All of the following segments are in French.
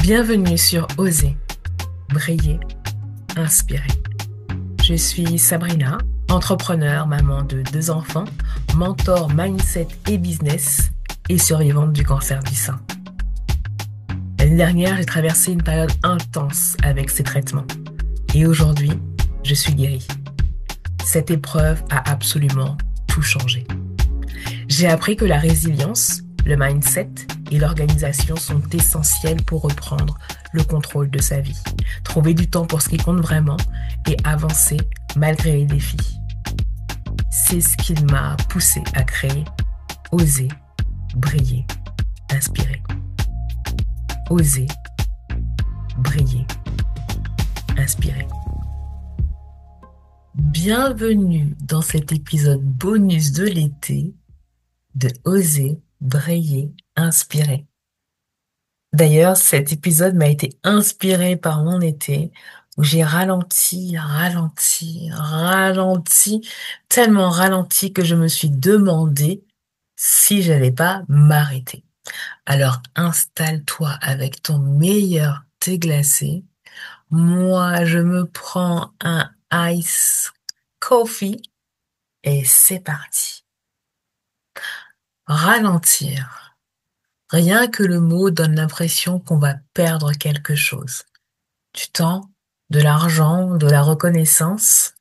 Bienvenue sur Oser, briller, inspirer. Je suis Sabrina, entrepreneur, maman de 2 enfants, mentor mindset et business et survivante du cancer du sein. L'année dernière, j'ai traversé une période intense avec ces traitements. Et aujourd'hui, je suis guérie. Cette épreuve a absolument tout changé. J'ai appris que la résilience, le mindset et l'organisation sont essentiels pour reprendre le contrôle de sa vie, trouver du temps pour ce qui compte vraiment et avancer malgré les défis. C'est ce qui m'a poussée à créer Oser, briller, inspirer. Oser, briller, inspirer. Bienvenue dans cet épisode bonus de l'été de Oser, briller, inspirer. D'ailleurs, cet épisode m'a été inspiré par mon été où j'ai ralenti, tellement ralenti que je me suis demandé si j'allais pas m'arrêter. Alors installe-toi avec ton meilleur thé glacé. Moi, je me prends un ice coffee et c'est parti. Ralentir. Rien que le mot donne l'impression qu'on va perdre quelque chose. Du temps, de l'argent, de la reconnaissance.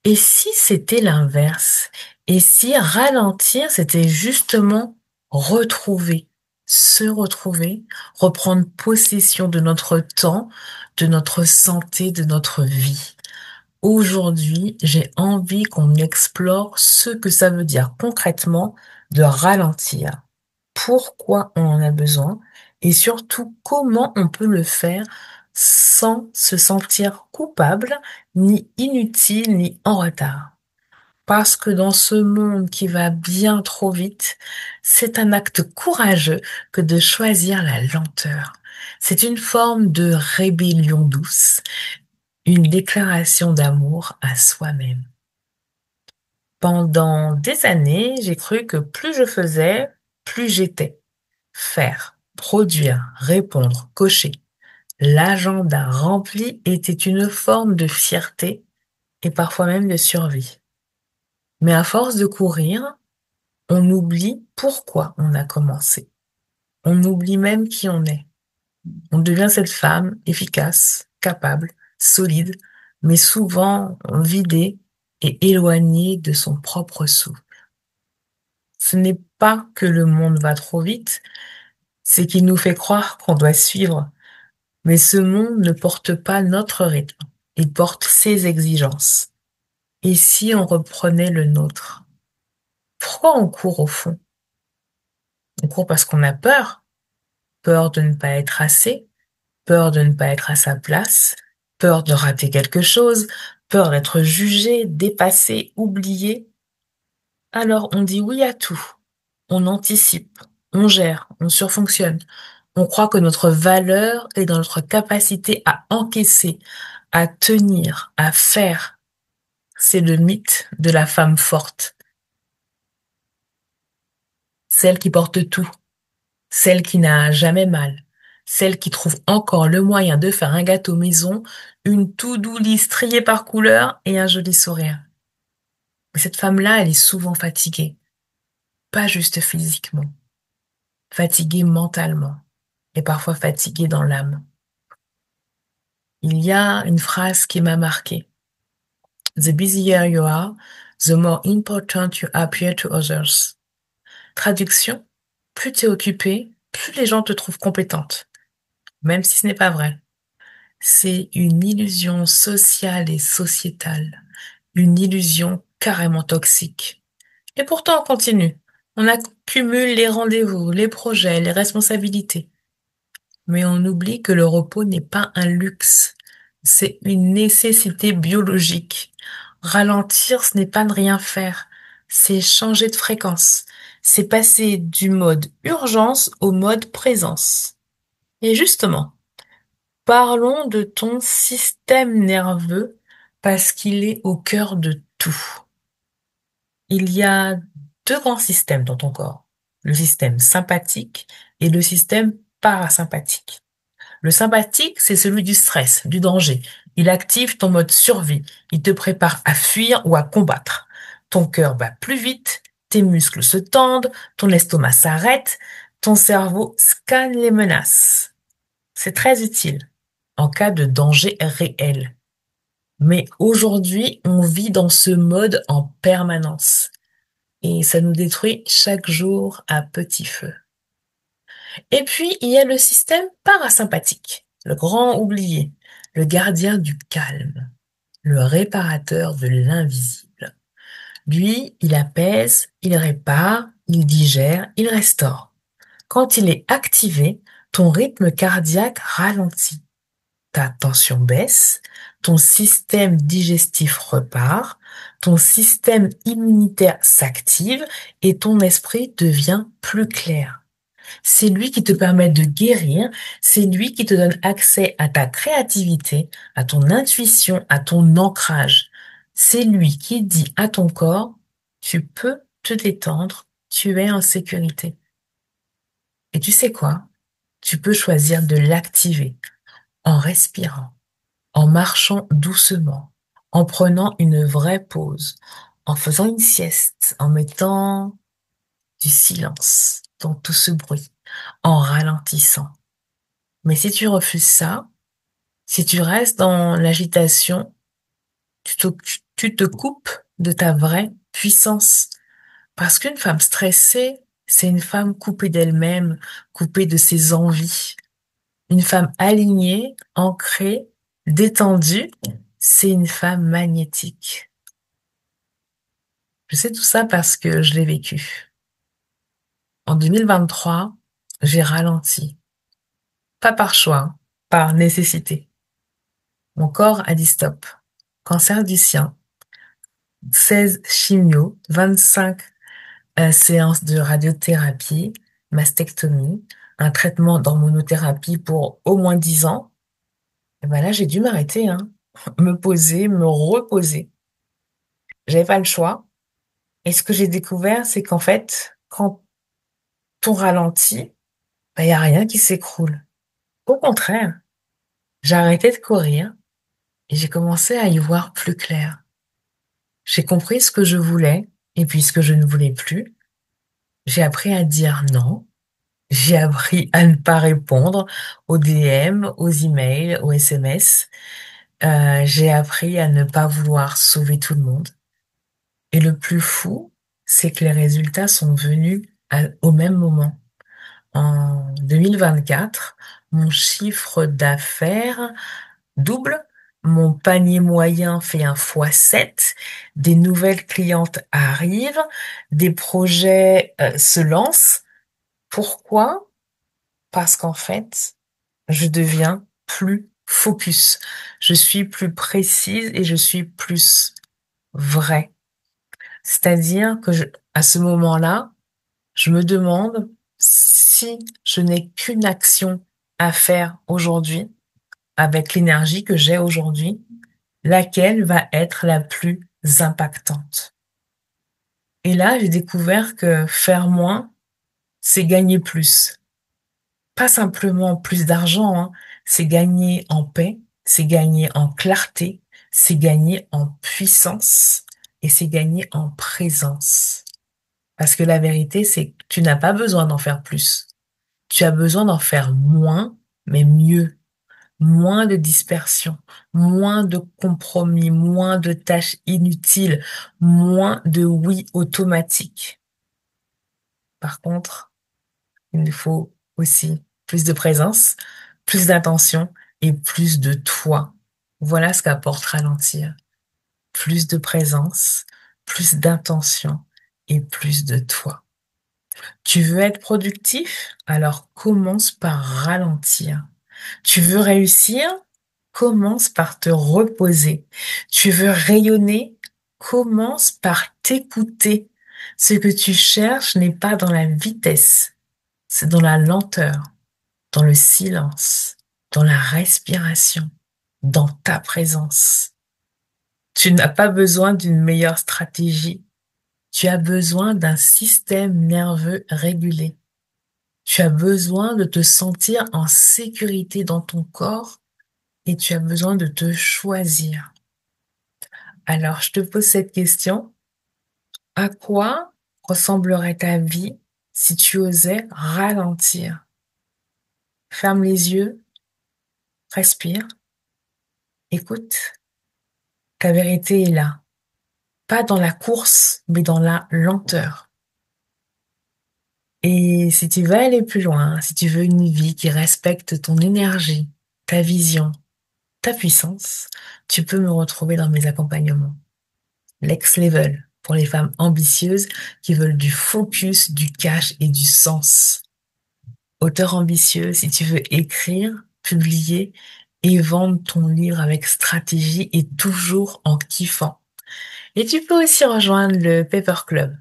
Et si c'était l'inverse? Et si ralentir, c'était justement retrouver, se retrouver, reprendre possession de notre temps, de notre santé, de notre vie? Aujourd'hui, j'ai envie qu'on explore ce que ça veut dire concrètement de ralentir. Pourquoi on en a besoin et surtout comment on peut le faire sans se sentir coupable, ni inutile, ni en retard. Parce que dans ce monde qui va bien trop vite, c'est un acte courageux que de choisir la lenteur. C'est une forme de rébellion douce, une déclaration d'amour à soi-même. Pendant des années, j'ai cru que plus je faisais, plus j'étais. Faire, produire, répondre, cocher. L'agenda rempli était une forme de fierté et parfois même de survie. Mais à force de courir, on oublie pourquoi on a commencé. On oublie même qui on est. On devient cette femme efficace, capable, solide, mais souvent vidée et éloignée de son propre souffle. Ce n'est pas que le monde va trop vite, c'est qu'il nous fait croire qu'on doit suivre. Mais ce monde ne porte pas notre rythme, il porte ses exigences. Et si on reprenait le nôtre? Pourquoi on court au fond? On court parce qu'on a peur, peur de ne pas être assez, peur de ne pas être à sa place, peur de rater quelque chose, peur d'être jugé, dépassé, oublié. Alors on dit oui à tout, on anticipe, on gère, on surfonctionne. On croit que notre valeur est dans notre capacité à encaisser, à tenir, à faire. C'est le mythe de la femme forte, celle qui porte tout, celle qui n'a jamais mal, celle qui trouve encore le moyen de faire un gâteau maison, une to-do list triée par couleur et un joli sourire. Mais cette femme-là, elle est souvent fatiguée, pas juste physiquement, fatiguée mentalement et parfois fatiguée dans l'âme. Il y a une phrase qui m'a marquée. The busier you are, the more important you appear to others. Traduction, plus tu es occupé, plus les gens te trouvent compétente, même si ce n'est pas vrai. C'est une illusion sociale et sociétale, une illusion carrément toxique. Et pourtant on continue. On accumule les rendez-vous, les projets, les responsabilités. Mais on oublie que le repos n'est pas un luxe, c'est une nécessité biologique. Ralentir, ce n'est pas ne rien faire, c'est changer de fréquence, c'est passer du mode urgence au mode présence. Et justement, parlons de ton système nerveux parce qu'il est au cœur de tout. Il y a deux grands systèmes dans ton corps, le système sympathique et le système parasympathique. Le sympathique, c'est celui du stress, du danger. Il active ton mode survie. Il te prépare à fuir ou à combattre. Ton cœur bat plus vite, tes muscles se tendent, ton estomac s'arrête, ton cerveau scanne les menaces. C'est très utile en cas de danger réel. Mais aujourd'hui, on vit dans ce mode en permanence et ça nous détruit chaque jour à petit feu. Et puis, il y a le système parasympathique, le grand oublié, le gardien du calme, le réparateur de l'invisible. Lui, il apaise, il répare, il digère, il restaure. Quand il est activé, ton rythme cardiaque ralentit, ta tension baisse, ton système digestif repart, ton système immunitaire s'active et ton esprit devient plus clair. C'est lui qui te permet de guérir, c'est lui qui te donne accès à ta créativité, à ton intuition, à ton ancrage. C'est lui qui dit à ton corps, tu peux te détendre, tu es en sécurité. Et tu sais quoi? Tu peux choisir de l'activer en respirant, en marchant doucement, en prenant une vraie pause, en faisant une sieste, en mettant du silence dans tout ce bruit, en ralentissant. Mais si tu refuses ça, si tu restes dans l'agitation, tu te coupes de ta vraie puissance. Parce qu'une femme stressée, c'est une femme coupée d'elle-même, coupée de ses envies. Une femme alignée, ancrée, détendue, c'est une femme magnétique. Je sais tout ça parce que je l'ai vécu. En 2023, j'ai ralenti. Pas par choix, par nécessité. Mon corps a dit stop. Cancer du sien, 16 chimio, 25 séances de radiothérapie, mastectomie, un traitement d'hormonothérapie pour au moins 10 ans. Et ben là, j'ai dû m'arrêter, hein. Me poser, me reposer. J'avais pas le choix. Et ce que j'ai découvert, c'est qu'en fait, quand on ralentit, ben, y a rien qui s'écroule. Au contraire, j'ai arrêté de courir et j'ai commencé à y voir plus clair. J'ai compris ce que je voulais et puis ce que je ne voulais plus. J'ai appris à dire non. J'ai appris à ne pas répondre aux DM, aux emails, aux SMS. J'ai appris à ne pas vouloir sauver tout le monde. Et le plus fou, c'est que les résultats sont venus au même moment. En 2024, mon chiffre d'affaires double, mon panier moyen fait un fois 7, des nouvelles clientes arrivent, des projets se lancent. Pourquoi? Parce qu'en fait, je deviens plus focus. Je suis plus précise et je suis plus vraie. C'est-à-dire que à ce moment-là, je me demande si je n'ai qu'une action à faire aujourd'hui avec l'énergie que j'ai aujourd'hui, laquelle va être la plus impactante. Et là, j'ai découvert que faire moins, c'est gagner plus. Pas simplement plus d'argent, hein. C'est gagner en paix, c'est gagner en clarté, c'est gagner en puissance et c'est gagner en présence. Parce que la vérité, c'est que tu n'as pas besoin d'en faire plus. Tu as besoin d'en faire moins, mais mieux. Moins de dispersion, moins de compromis, moins de tâches inutiles, moins de oui automatique. Par contre, il nous faut aussi plus de présence, plus d'attention et plus de toi. Voilà ce qu'apporte ralentir. Plus de présence, plus d'intention et plus de toi. Tu veux être productif? Alors commence par ralentir. Tu veux réussir? Commence par te reposer. Tu veux rayonner? Commence par t'écouter. Ce que tu cherches n'est pas dans la vitesse, c'est dans la lenteur, dans le silence, dans la respiration, dans ta présence. Tu n'as pas besoin d'une meilleure stratégie. Tu as besoin d'un système nerveux régulé. Tu as besoin de te sentir en sécurité dans ton corps et tu as besoin de te choisir. Alors, je te pose cette question. À quoi ressemblerait ta vie si tu osais ralentir? Ferme les yeux, respire, écoute. Ta vérité est là. Pas dans la course, mais dans la lenteur. Et si tu veux aller plus loin, si tu veux une vie qui respecte ton énergie, ta vision, ta puissance, tu peux me retrouver dans mes accompagnements. Lex Level, pour les femmes ambitieuses qui veulent du focus, du cash et du sens. Auteur ambitieux, si tu veux écrire, publier et vendre ton livre avec stratégie et toujours en kiffant. Et tu peux aussi rejoindre le Paper Club,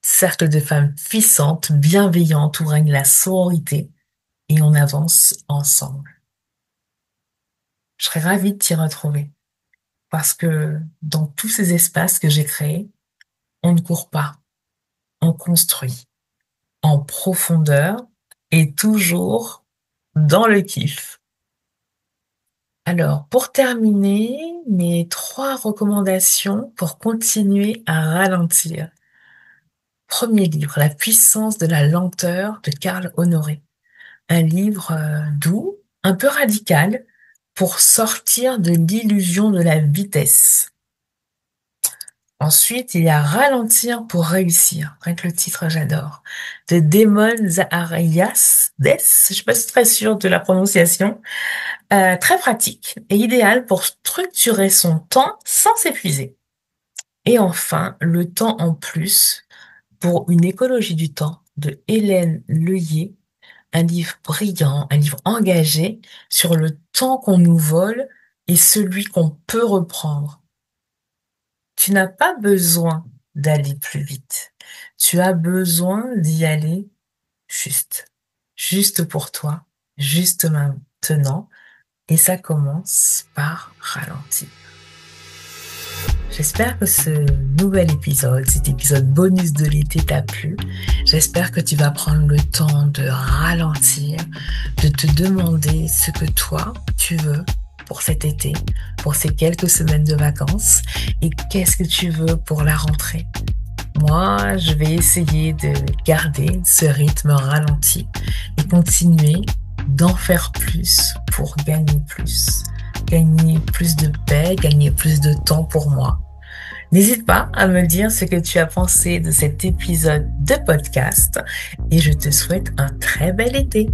cercle de femmes puissantes, bienveillantes où règne la sororité et on avance ensemble. Je serais ravie de t'y retrouver parce que dans tous ces espaces que j'ai créés, on ne court pas, on construit en profondeur et toujours dans le kiff. Alors, pour terminer, mes 3 recommandations pour continuer à ralentir. Premier livre, La puissance de la lenteur de Karl Honoré. Un livre doux, un peu radical, pour sortir de l'illusion de la vitesse. Ensuite, il y a Ralentir pour réussir. Rien que le titre, j'adore. De Damon Zaharias. Je suis pas très sûre de la prononciation. Très pratique et idéal pour structurer son temps sans s'épuiser. Et enfin, Le temps en plus pour une écologie du temps de Hélène Leuillet, un livre brillant, un livre engagé sur le temps qu'on nous vole et celui qu'on peut reprendre. Tu n'as pas besoin d'aller plus vite. Tu as besoin d'y aller juste. Juste pour toi, juste maintenant. Et ça commence par ralentir. J'espère que ce nouvel épisode, cet épisode bonus de l'été t'a plu. J'espère que tu vas prendre le temps de ralentir, de te demander ce que toi, tu veux pour cet été, pour ces quelques semaines de vacances et qu'est-ce que tu veux pour la rentrée. Moi, je vais essayer de garder ce rythme ralenti et continuer d'en faire plus pour gagner plus de paix, gagner plus de temps pour moi. N'hésite pas à me dire ce que tu as pensé de cet épisode de podcast et je te souhaite un très bel été.